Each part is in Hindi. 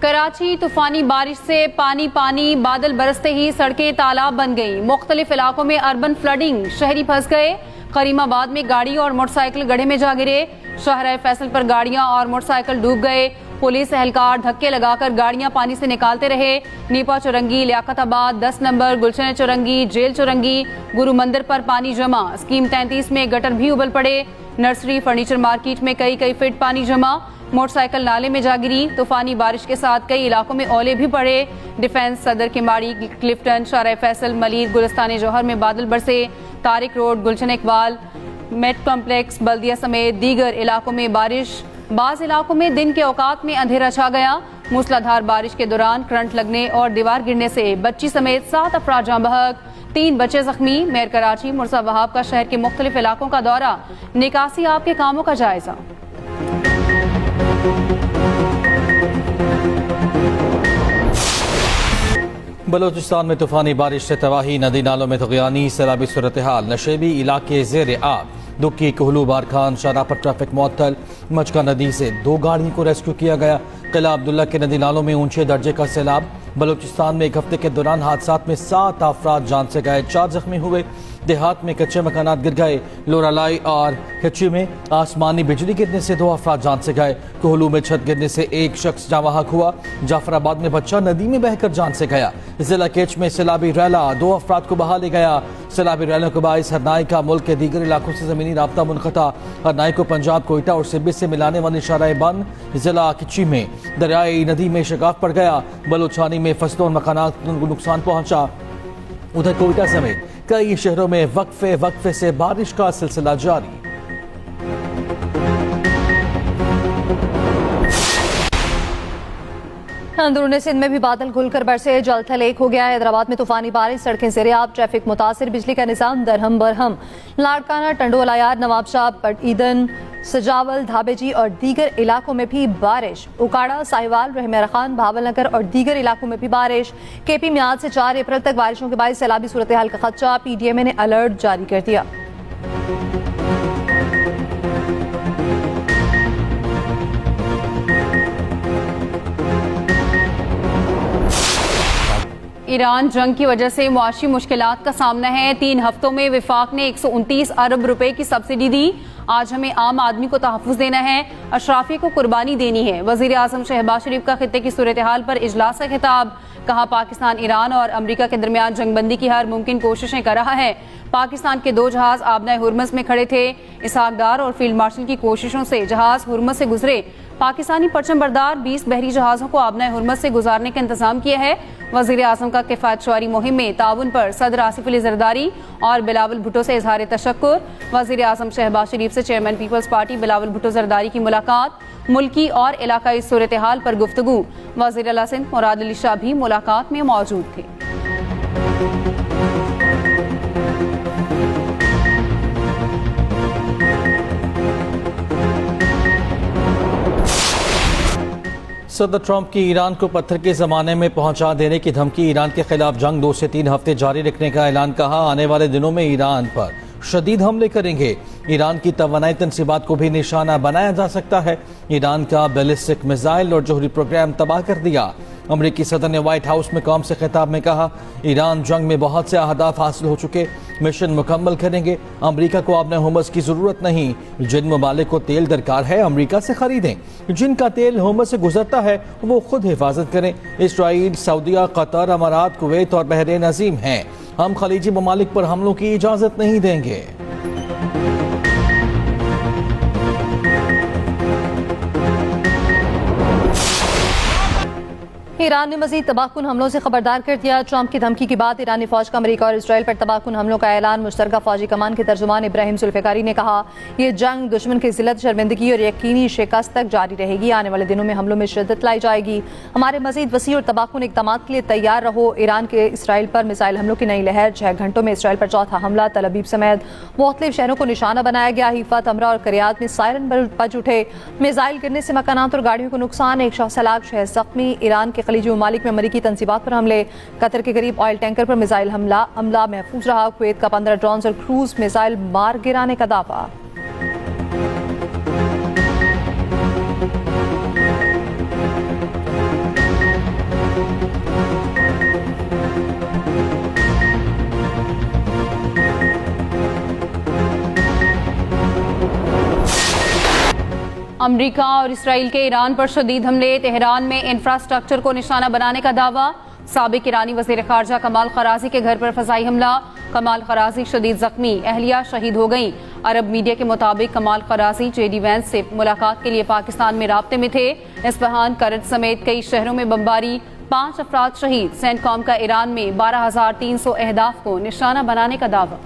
कराची तूफानी बारिश से पानी पानी, बादल बरसते ही सड़कें तालाब बन गई। मुख्तलिफ इलाकों में अर्बन फ्लडिंग, शहरी फंस गए। करीमाबाद में गाड़ी और मोटरसाइकिल गड्ढे में जा गिरे। शाहराह फैसल पर गाड़ियां और मोटरसाइकिल डूब गए। पुलिस एहलकार धक्के लगाकर गाड़ियां पानी से निकालते रहे। नीपा चौरंगी, लियाकताबाद 10 नंबर, गुलशन चौरंगी, जेल चौरंगी, गुरु मंदिर पर पानी जमा। स्कीम 33 में गटर भी उबल पड़े। नर्सरी फर्नीचर मार्केट में कई फीट पानी जमा। मोटरसाइकिल नाले में जा गिरी। तूफानी बारिश के साथ कई इलाकों में ओले भी पड़े। डिफेंस, सदर किमाड़ी, क्लिफ्टन, शाहराह फैसल, मलीर, गुलिस्तान जौहर में बादल बरसे। तारिक रोड, गुलशन इकबाल, मेट कॉम्प्लेक्स, बल्दिया समेत दीगर इलाकों में बारिश। बाज़ इलाकों में दिन के औकात में अंधेरा छा गया। मूसलाधार बारिश के दौरान करंट लगने और दीवार गिरने से बच्ची समेत 7 अफराद जाँ बहक, 3 बच्चे जख्मी। मेयर कराची मुर्सा वहाब का शहर के मुख्तलिफ इलाकों का दौरा, निकासी आप के कामों का जायजा। बलोचिस्तान में तूफानी बारिश से तबाही, नदी नालों में तुग़यानी, सैलाबी सूरत हाल। नशेबी इलाके ज़ेर आब। दुक्की, कोहलू, बारखान, शाहरा पर ट्रैफिक मुअत्तल। मचका नदी से 2 गाड़ियों को रेस्क्यू किया गया। किला अब्दुल्ला के नदी नालों में ऊंचे दर्जे का सैलाब। बलोचिस्तान में एक हफ्ते के दौरान हादसात में 7 अफराद जान से गए, 4 जख्मी हुए। देहात में कच्चे मकानात गिर गए। लोरालाई और हिची में आसमानी बिजली गिरने से 2 अफराद जान से गए। कोहलू में छत गिरने से 1 शख्स जाँ हुआ। जाफराबाद में बच्चा नदी में बहकर जान से गया। जिला केच में सैलाबी रैला, 2 अफराद को बहा ले गया। सैलाबी रैलों के बाइस हरनाई का मुल्क के दीगर इलाकों से ज़मीनी राब्ता मुनक़ता। हरनाई को पंजाब, कोयटा और सिब्बी से मिलाने वाली शाहराह बंद। जिला किची में दरियाई नदी में शगाफ पड़ गया। बलोचानी में फसलों और मकानात को नुकसान पहुंचा। उधर कोयटा समेत कई शहरों में वक्फे से बारिश का सिलसिला जारी। अंदरूनी सिंध में भी बादल खुलकर बरसे, जल थल एक हो गया। हैदराबाद में तूफानी बारिश, सड़कें ज़ेर-ए-आब, ट्रैफिक मुतासिर, बिजली का निज़ाम दरहम बरहम। लाड़काना, टंडोलायार, नवाबशाह, पटईदन, सजावल, धाबेजी और दीगर इलाकों में भी बारिश। उकाड़ा, साहिवाल, रहमान खान, भावलनगर और दीगर इलाकों में भी बारिश। केपी में आज से 4 अप्रैल तक बारिशों के बाद सैलाबी सूरत हाल का खदशा, PDMA ने अलर्ट जारी कर दिया। ईरान जंग की वजह से मुआशी मुश्किलात का सामना है। 3 हफ्तों में विफाक ने 129 अरब रुपए की सब्सिडी दी। आज हमें आम आदमी को तहफ़्फ़ुज़ देना है, अशराफी को कुर्बानी देनी है। वज़ीर आज़म शहबाज शरीफ का खित्ते की सूरत हाल पर इजलास से खिताब। कहा, पाकिस्तान ईरान और अमरीका के दरमियान जंगबंदी की हर मुमकिन कोशिशें कर रहा है। पाकिस्तान के 2 जहाज आबना हुर्मस में खड़े थे। इसहाक डार और फील्ड मार्शल की कोशिशों से जहाज हुर्मस से गुजरे। पाकिस्तानी परचम बरदार 20 बहरी जहाज़ों को आबना हुर्मस से गुजारने का इंतजाम किया है। वज़ीर आज़म का किफ़ायत शुमारी मुहिम में ताउन पर सदर आसिफ अली ज़रदारी और बिलावल भुट्टो से इजहार तशक्कुर। वज़ीर आज़म शहबाज शरीफ से चेयरमैन पीपल्स पार्टी बिलावल भुट्टो ज़रदारी की मुलाकात। मुल्की और इलाकाई सूरत हाल पर गुफ्तगू। वज़ीर आला सिंध मुराद अली शाह भी मुलाकात में मौजूद थे। सदर ट्रंप की ईरान को पत्थर के ज़माने में पहुंचा देने की धमकी। ईरान के खिलाफ जंग 2 से 3 हफ्ते जारी रखने का ऐलान। कहा, आने वाले दिनों में ईरान पर शदीद हमले करेंगे। ईरान की तवानाई तनसीबात को भी निशाना बनाया जा सकता है। ईरान का बैलिस्टिक मिसाइल और जोहरी प्रोग्राम तबाह कर दिया। अमरीकी सदर ने व्हाइट हाउस में कौम से खिताब में कहा, ईरान जंग में बहुत से अहदाफ हासिल हो चुके, मिशन मुकम्मल करेंगे। अमरीका को अपने हुमस की ज़रूरत नहीं। जिन ममालिक को तेल दरकार है अमरीका से खरीदें। जिनका तेल हुमस से गुजरता है वो खुद हिफाजत करें। इसराइल, सऊदीया, कतर, अमारात, कुवैत और बहरीन अजीम हैं। हम खलीजी ममालिक पर हमलों की इजाज़त नहीं देंगे। ईरान ने मजीद तबाहकुन हमलों से खबरदार कर दिया। ट्रंप की धमकी के बाद ईरानी फौज का अमेरिका और इसराइल पर तबाहकुन हमलों का ऐलान। मुश्तरका फौजी कमान के तर्जुमान इब्राहिम जुल्फ़िकारी ने कहा, यह जंग दुश्मन की जिल्लत, शर्मिंदगी और यकीनी शिकस्त तक जारी रहेगी। आने वाले दिनों में हमलों में शिद्दत लाई जाएगी। हमारे मजीद वसी और तबाहकुन इक़दाम के लिए तैयार रहो। ईरान के इसराइल पर मिसाइल हमलों की नई लहर। 6 घंटों में इसराइल पर चौथा हमला। तल अबीब समेत मुख्तलिफ शहरों को निशाना बनाया गया। हीफा, तमरा और करियात में सायरन बज उठे। मिसाइल गिरने से मकानात और गाड़ियों को नुकसान। 1 शख्स हलाक, 6 जख्मी। ईरान के खलीजी ममालिक में की तंसीबात पर हमले। कतर के करीब ऑयल टैंकर पर मिसाइल हमला महफूज रहा। कुवैत का 15 ड्रोन और क्रूज मिसाइल मार गिराने का दावा। अमेरिका और इसराइल के ईरान पर शदीद हमले, तेहरान में इंफ्रास्ट्रक्चर को निशाना बनाने का दावा। साबिक ईरानी वज़ीर ख़ारजा कमाल ख़राज़ी के घर पर फ़ज़ाई हमला, कमाल ख़राज़ी शदीद ज़ख्मी, अहलिया शहीद हो गई। अरब मीडिया के मुताबिक कमाल ख़राज़ी JD वैंस से मुलाकात के लिए पाकिस्तान में राब्ते में थे। इस्फहान, करज समेत कई शहरों में बमबारी, 5 अफराद शहीद। सेंटकॉम का ईरान में 12,300 अहदाफ को निशाना बनाने का दावा।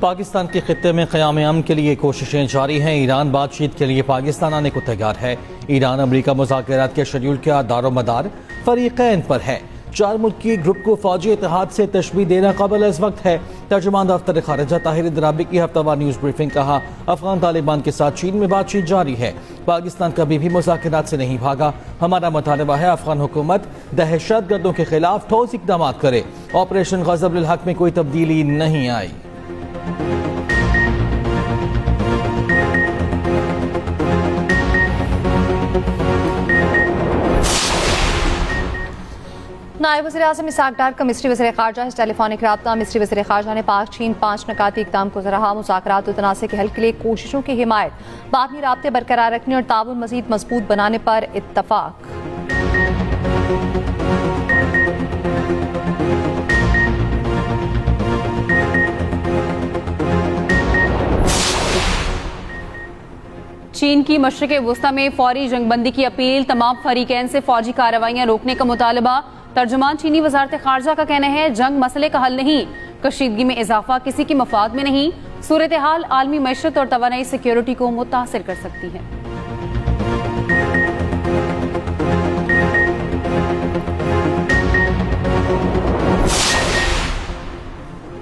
पाकिस्तान के खित्ते में क़याम अमन के लिए कोशिशें जारी हैं। ईरान बातचीत के लिए पाकिस्तान आने को तैयार है। ईरान अमेरिका मुज़ाकरात के शेड्यूल का दारोमदार फरीक़ैन पर है। 4 मुल्की ग्रुप को फौजी इत्तेहाद से तशबीह देना काबिल इस वक्त है। तर्जुमान दफ्तर ख़ारिजा ताहिर इंदराबी की हफ्तावार न्यूज़ ब्रीफिंग कहा, अफगान तालिबान के साथ चीन में बातचीत जारी है। पाकिस्तान कभी भी मुज़ाकरात से नहीं भागा। हमारा मुतालबा है अफगान हुकूमत दहशत गर्दों के खिलाफ ठोस इक़दाम करे। ऑपरेशन ग़ज़ब लिल हक़ में कोई तब्दीली नहीं आई। नायब वज़ीर-ए-आज़म इसाक डार का मिस्री वज़ीर ख़ारजा से टेलीफोनिक रब्ता। मिस्री वज़ीर ख़ारजा ने पाक चीन 5 नकाती इक़दाम को सराहा। मुज़ाकरात और तनाज़े के हल के लिए कोशिशों की हिमायत, बाहमी राब्ते बरकरार रखने और ताउन मज़ीद मजबूत बनाने पर इत्तफ़ाक़। चीन की मशरिक़ वुस्ता में फौरी जंगबंदी की अपील, तमाम फरीकैन से फौजी कार्रवाइयाँ रोकने का मुतालबा। तर्जुमान चीनी वज़ारत ख़ारजा का कहना है, जंग मसले का हल नहीं, कशीदगी में इजाफा किसी की मफाद में नहीं। सूरत हाल आलमी मईशत और तवानाई सिक्योरिटी को मुतासिर कर सकती है।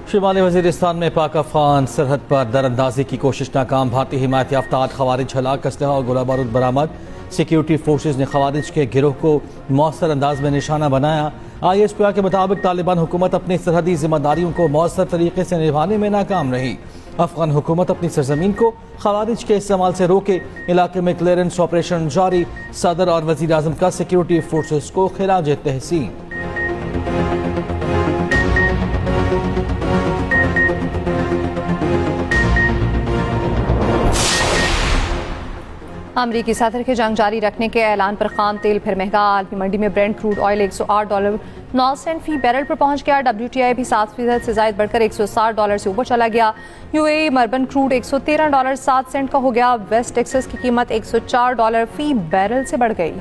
शिमाली वज़ीरिस्तान में पाक अफगान सरहद पर दरअंदाजी की कोशिश नाकाम। भारतीय हिमायत याफ्ता 8 खवारिज हलाक, असलहा और गोला बारूद बरामद। सिक्योरिटी फोर्सेज ने खवारिज के गिरोह को मौसर अंदाज में निशाना बनाया। ISPR के मुताबिक तालिबान हुकूमत अपनी सरहदी जिम्मेदारियों को मौसर तरीके से निभाने में नाकाम रही। अफगान हुकूमत अपनी सरजमीन को खवारिज के इस्तेमाल से रोके। इलाके में क्लियरेंस ऑपरेशन जारी। सदर और वज़ीर आज़म का सिक्योरिटी फोर्सेज को खिराज तहसीन। अमरीकी सदर के जंग जारी रखने के ऐलान पर खाम तेल फिर महंगा। आलमी मंडी में ब्रेंट क्रूड ऑयल $108.09 फी बैरल पर पहुंच गया। WTI भी 7% से जायद बढ़कर $160 से ऊपर चला गया। UAE मर्बन क्रूड $113.07 का हो गया। वेस्ट टेक्सास की कीमत $104 फी बैरल से बढ़ गई।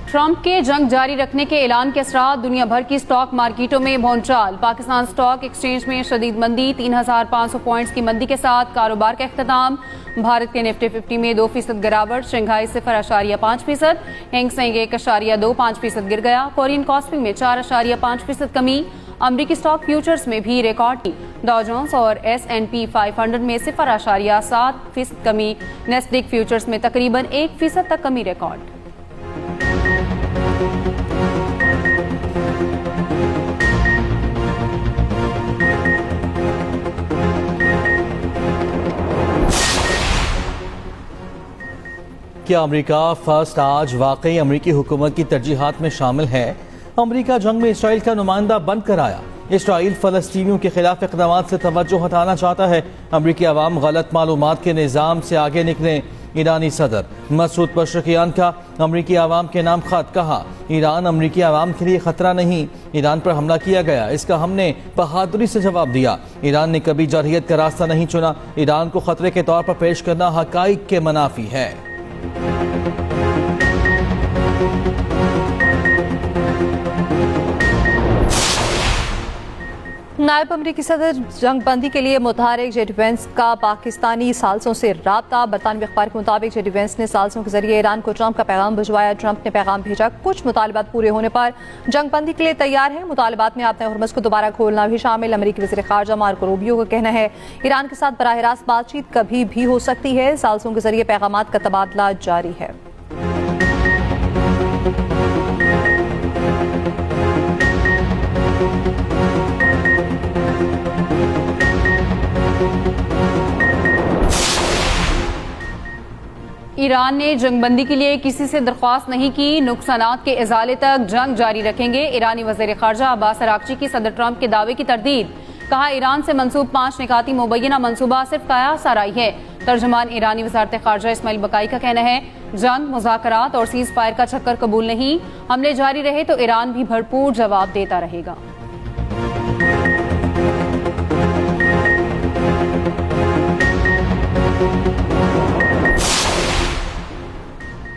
ट्रंप के जंग जारी रखने के ऐलान के असरात दुनिया भर की स्टॉक मार्केटों में भौंचाल। पाकिस्तान स्टॉक एक्सचेंज में शदीद मंदी, 3,500 पॉइंट्स की मंदी के साथ कारोबार का अख्ताम। भारत के निफ्टी 50 में 2% गिरावट, शंघाई 0.5%, हैंगसेंग 1.25% गिर गया। कोरियन कॉस्पी में 4.5% कमी। अमरीकी स्टॉक फ्यूचर्स में भी रिकॉर्ड थी। डॉ जोन्स और S&P 500 में 0.7% कमी। नेस्डेक फ्यूचर्स में तकरीबन 1% तक कमी रिकॉर्ड। क्या अमेरिका फर्स्ट आज वाकई अमेरिकी हुकूमत की तरजीहात में शामिल है? अमेरिका जंग में इसराइल का नुमाइंदा बंद कराया। इसराइल फलस्तीनियों के खिलाफ इक़दामात से तवज्जो हटाना चाहता है। अमेरिकी अवाम गलत मालूमात के निज़ाम से आगे निकले। ईरानी सदर मसूद पशरकियान का अमेरिकी अवाम के नाम खत, कहा ईरान अमेरिकी अवाम के लिए खतरा नहीं। ईरान पर हमला किया गया, इसका हमने बहादुरी से जवाब दिया। ईरान ने कभी जरहियत का रास्ता नहीं चुना। ईरान को खतरे के तौर पर पेश करना हकाइक के मनाफी है। नायब अमरीकी सदर जंगबंदी के लिए मुतहरिक JD वैंस का पाकिस्तानी सालसों से राब्ता। बरतानवी अखबार के मुताबिक JD वैंस ने सालसों के जरिए ईरान को ट्रंप का पैगाम भिजवाया। ट्रंप ने पैगाम भेजा, कुछ मुतालबात पूरे होने पर जंगबंदी के लिए तैयार है। मुतालबात में आपने हुर्मुज़ को दोबारा खोलना भी शामिल। अमरीकी वज़ीर ख़ारजा मार्को रूबियो का कहना है, ईरान के साथ बराह रास्त बातचीत कभी भी हो सकती है। सालसों के जरिए पैगामात का तबादला जारी है। ईरान ने जंगबंदी के लिए किसी से दरख्वास्त नहीं की, नुकसानात के इजाले तक जंग जारी रखेंगे। ईरानी वज़ीर ख़ारजा अब्बास अराग़ची की सदर ट्रंप के दावे की तरदीद। कहा, ईरान से मंसूब 5 निकाती मुबैना मंसूबा सिर्फ कयास आराई है। तर्जुमान ईरानी वज़ारत ख़ारजा इस्माइल बकाई का कहना है, जंग, मुज़ाकरात और सीज़ फायर का चक्कर कबूल नहीं। हमले जारी रहे तो ईरान भी भरपूर जवाब देता रहेगा।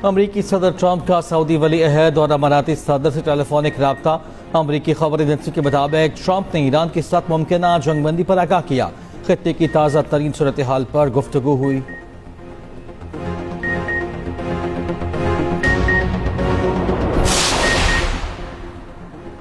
अमरीकी सदर ट्रंप का सऊदी वली अहद और अमाराती सदर से टेलीफोनिक रब्ता। अमरीकी खबर एजेंसी के मुताबिक ट्रंप ने ईरान के साथ मुमकिन जंगबंदी पर आगाह किया। खित्ते की ताज़ा तरीन सूरत हाल पर गुफ्तगू हुई।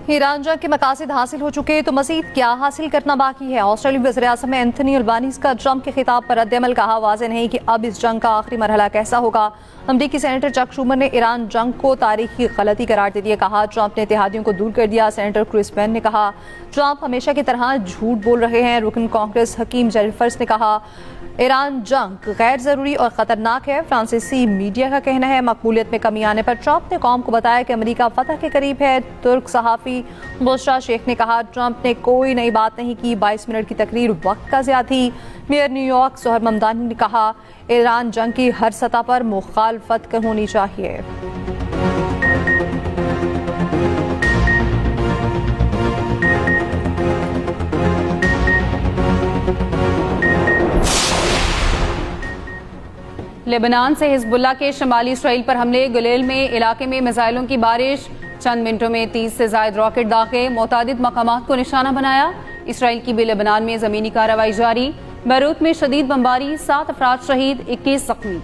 ईरान जंग के मकासद हासिल हो चुके तो मज़ीद क्या हासिल करना बाकी है। ऑस्ट्रेलियाई वज़ीर-ए-आज़म एंथनी अल्बानीज़ का ट्रंप के खिताब पर रद्द-ए-अमल। कहा, वाज़ेह नहीं कि अब इस जंग का आखिरी मरहला कैसा होगा। अमरीकी सेनेटर चक शूमर ने ईरान जंग को तारीखी गलती करार दे दिया। कहा, ट्रंप ने इत्तेहादियों को दूर कर दिया। सेनेटर क्रिस पेन ने कहा, ट्रंप हमेशा की तरह झूठ बोल रहे हैं। रुकन कांग्रेस हकीम जेफर्स ने कहा, ईरान जंग गैर ज़रूरी और ख़तरनाक है। फ्रांसीसी मीडिया का कहना है, मकबूलियत में कमी आने पर ट्रंप ने कौम को बताया कि अमरीका फतह के करीब है। तुर्क सहाफ़ी बुशरा शेख ने कहा, ट्रंप ने कोई नई बात नहीं की। 22 मिनट की तकरीर वक्त का ज़िया थी। मेयर न्यूयॉर्क सोहर ममदानी ने कहा, ईरान जंग की हर सतह पर मुखालफत होनी चाहिए। लेबनान से हिजबुल्लाह के शमाली इसराइल पर हमले। गुलेल में इलाके में मिसाइलों की बारिश। चंद मिनटों में 30 से ज़ायद रॉकेट दागे। मुतादिद मकामात को निशाना बनाया। इसराइल की भी लेबनान में ज़मीनी कार्रवाई जारी। बैरूत में शदीद बमबारी, 7 अफराद शहीद, 21 जख्मी।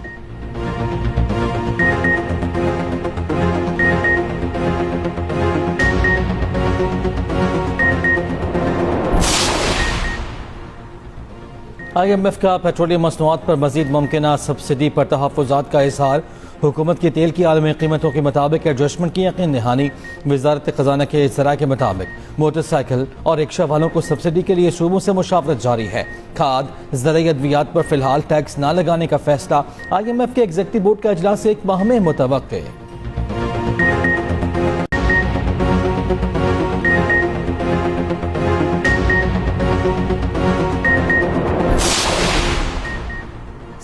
IMF का पेट्रोलियम मसनूआत पर मजीद मुमकिन सब्सिडी पर तहफ़्फ़ुज़ात का इज़हार। हुकूमत की तेल की आलमी कीमतों के मुताबिक एडजस्टमेंट की यकीन दहानी। वज़ारत ख़ज़ाना के इज़्तिरा के मुताबिक मोटरसाइकिल और रिक्शा वालों को सब्सिडी के लिए सूबों से मुशावरत जारी है। खाद, ज़रूरी अद्वियात पर फिलहाल टैक्स न लगाने का फैसला IMF के एग्जीक्यूटिव बोर्ड का इजलास 1 माह में मुतवक्किल।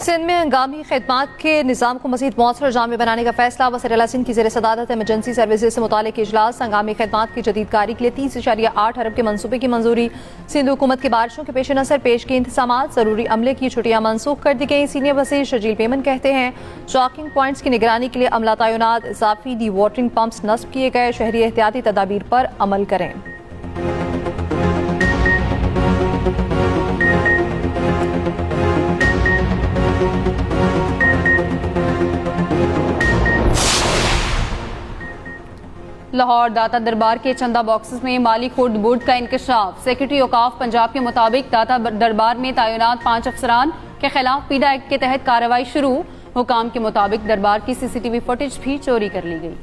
सिंध में हंगामी खिदमात के निज़ाम को मज़ीद मौसर जामे बनाने का फैसला। वज़ीर-ए-आला सिंध की ज़ेर सदारत एमरजेंसी सर्विसेज से मुतालिक इजलास। हंगामी खिदमात की जदीदकारी के लिए 30.8 अरब के मनसूबे की मंजूरी। सिंध हुकूमत की बारिशों के पेश नज़र पेश के इंतजामात। ज़रूरी अमले की छुट्टियां मनसूख कर दी गई। सीनियर वज़ीर शजील पेमन कहते हैं, चॉकिंग पॉइंट्स की निगरानी के लिए अमला तैनात। इजाफी डी वाटरिंग पंप्स नस्ब किए गए। शहरी एहतियाती तदाबीर पर अमल करें। लाहौर दाता दरबार के चंदा बॉक्सेस में माली खोट बोर्ड का इंकशाफ। सेक्रेटरी औकाफ पंजाब के मुताबिक दाता दरबार में तैनात 5 अफसरान के खिलाफ पीडा एक्ट के तहत कार्रवाई शुरू। हुकाम के मुताबिक दरबार की CCTV फुटेज भी चोरी कर ली गई।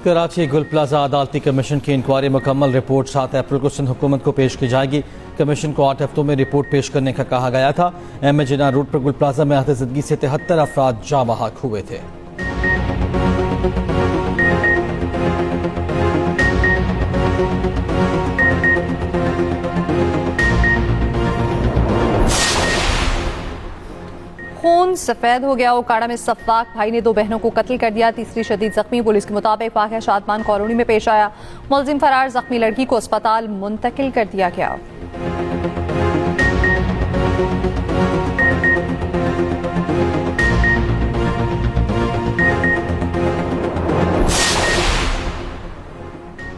कराची गुल प्लाजा अदालती कमीशन की इंक्वायरी मुकम्मल रिपोर्ट 7 अप्रैल को सिंध हुकूमत को पेश की जाएगी। कमीशन को 8 हफ्तों में रिपोर्ट पेश करने का कहा गया था। MA जिन्ना रोड पर गुल प्लाजा में आतिशदगी से 73 अफराद जाँ बहक हुए थे। खून सफेद हो गया। ओकाड़ा में सफाक भाई ने 2 बहनों को कत्ल कर दिया। तीसरी शदीद जख्मी। पुलिस के मुताबिक वाक़या शादमान कॉलोनी में पेश आया। मुलजिम फरार। जख्मी लड़की को अस्पताल मुंतकिल कर दिया गया।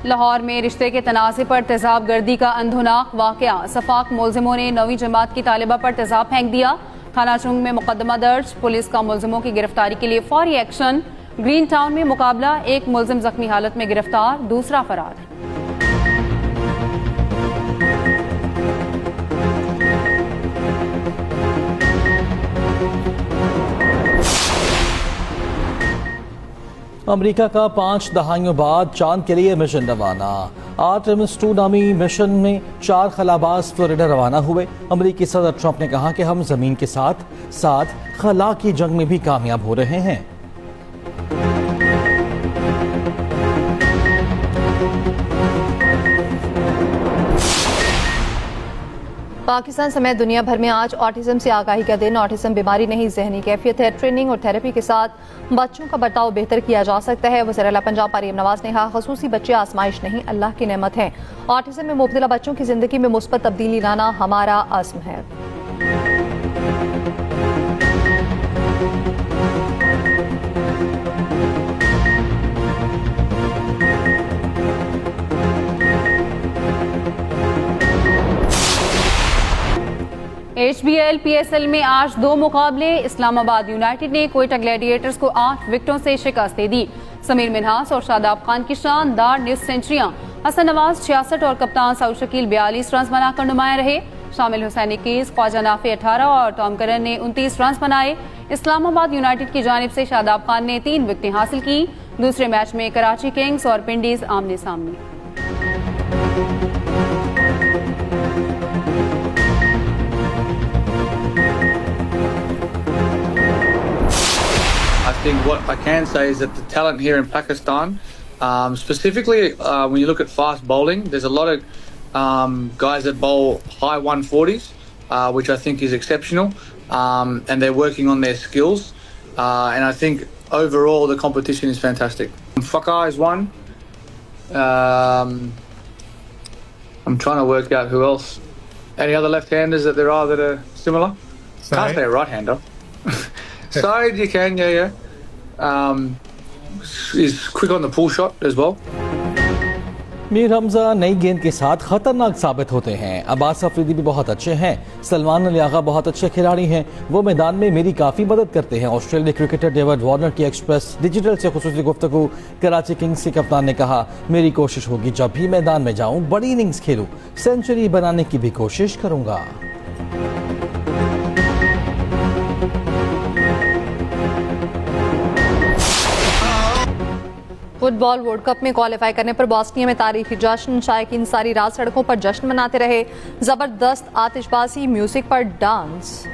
लाहौर में रिश्ते के तनाज़े पर तेजाब गर्दी का अंधोनाक वाक़या। सफाक मुलजिमों ने 9वीं जमात की तालिबा पर तेजाब फेंक दिया। थाना चुंग में मुकदमा दर्ज। पुलिस का मुलजिमों की गिरफ्तारी के लिए फौरी एक्शन। ग्रीन टाउन में मुकाबला। एक मुलजिम जख्मी हालत में गिरफ्तार, दूसरा फरार। अमेरिका का 5 दहाइयों बाद चांद के लिए मिशन रवाना। आर्टेमिस 2 नामी मिशन में 4 खलाबाज फ्लोरिडा रवाना हुए। अमेरिकी सदर ट्रंप ने कहा कि हम जमीन के साथ साथ खला की जंग में भी कामयाब हो रहे हैं। पाकिस्तान समेत दुनिया भर में आज ऑटिज्म से आगाही का दिन। ऑटिज्म बीमारी नहीं, जहनी कैफियत है। ट्रेनिंग और थेरेपी के साथ बच्चों का बर्ताव बेहतर किया जा सकता है। वज़ीर आला पंजाब मरियम नवाज ने कहा, खसूसी बच्चे आजमाइश नहीं, अल्लाह की नेमत है। ऑटिज्म में मुब्तला बच्चों की जिंदगी में मुस्बत तब्दीली लाना हमारा अज़्म है। HBL PSL में आज 2 मुकाबले। इस्लामाबाद यूनाइटेड ने कोयटा ग्लैडिएटर्स को 8 विकेटों से शिकस्त दे दी। समीर मिन्हास और शादाब खान की शानदार निस सेंचुरियां। हसन नवाज 66 और कप्तान सऊद शकील 42 रन बनाकर नुमाया रहे। शामिल हुसैन 21, ख्वाजा नाफे 18 और टॉम करन ने 29 रन बनाए। इस्लामाबाद यूनाइटेड की जानिब से शादाब खान ने 3 विकेटें हासिल की। दूसरे मैच में कराची किंग्स और पिंडीज आमने सामने। I think what I can say is that the talent here in Pakistan, specifically when you look at fast bowling, there's a lot of guys that bowl high 140s, which I think is exceptional, and they're working on their skills. And I think overall the competition is fantastic. Fakar is one. I'm trying to work out who else. Any other left-handers that there are that are similar? Can't say a right-hander. Sorry, you can, yeah. Is quick on the pull shot as well. Mir Hamza नई गेंद के साथ खतरनाक साबित होते हैं। अब्बास अफरीदी भी बहुत अच्छे हैं। सलमान अली आगा बहुत अच्छे खिलाड़ी हैं। वो मैदान में मेरी काफ़ी मदद करते हैं। ऑस्ट्रेलियाई क्रिकेटर डेविड वार्नर की एक्सप्रेस डिजिटल से खुसूसी गुफ्तगू। कराची किंग्स के कप्तान ने कहा, मेरी कोशिश होगी जब भी मैदान में जाऊं बड़ी इनिंग्स खेलूं, सेंचुरी बनाने की भी कोशिश करूंगा। फुटबॉल वर्ल्ड कप में क्वालिफाई करने पर बॉस्निया में तारीखी जश्न। शायकीन सारी रात सड़कों पर जश्न मनाते रहे। जबरदस्त आतिशबाजी, म्यूजिक पर डांस।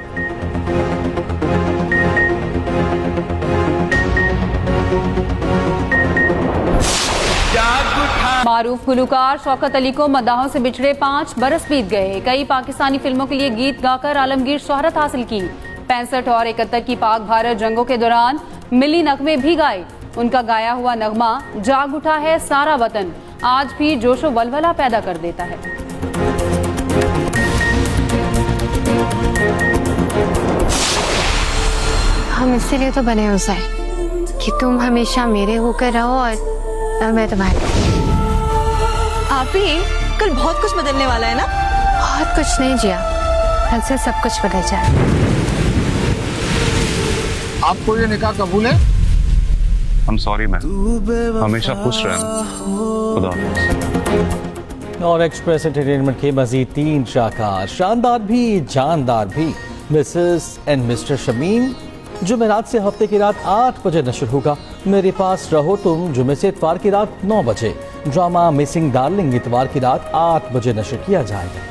मारूफ गुलूकार शौकत अली को मदाहों से बिछड़े 5 बरस बीत गए। कई पाकिस्तानी फिल्मों के लिए गीत गाकर आलमगीर शोहरत हासिल की। 65 और 71 की पाक भारत जंगों के दौरान मिली नगमे भी गाए। उनका गाया हुआ नगमा जाग उठा है सारा वतन आज भी जोशो वलवला पैदा कर देता है। हम इसीलिए तो बने हो साई कि तुम हमेशा मेरे होकर रहो और मैं तुम्हारे। आप ही कल बहुत कुछ बदलने वाला है ना? बहुत कुछ नहीं जिया, कल से सब कुछ बदल जाए। आपको ये निकाह कबूल है? I'm sorry मैम, हमेशा खुश रहना। खुदा हाफिज़। और एक्सप्रेस एंटरटेनमेंट के मजीद 3 शाखार, शानदार भी जानदार भी। मिसेस एंड मिस्टर शमीम जुमेरात से हफ्ते की रात 8 बजे नशर होगा। मेरे पास रहो तुम जुमे से इतवार की रात 9 बजे। ड्रामा मिसिंग डार्लिंग इतवार की रात 8 बजे नशर किया जाएगा।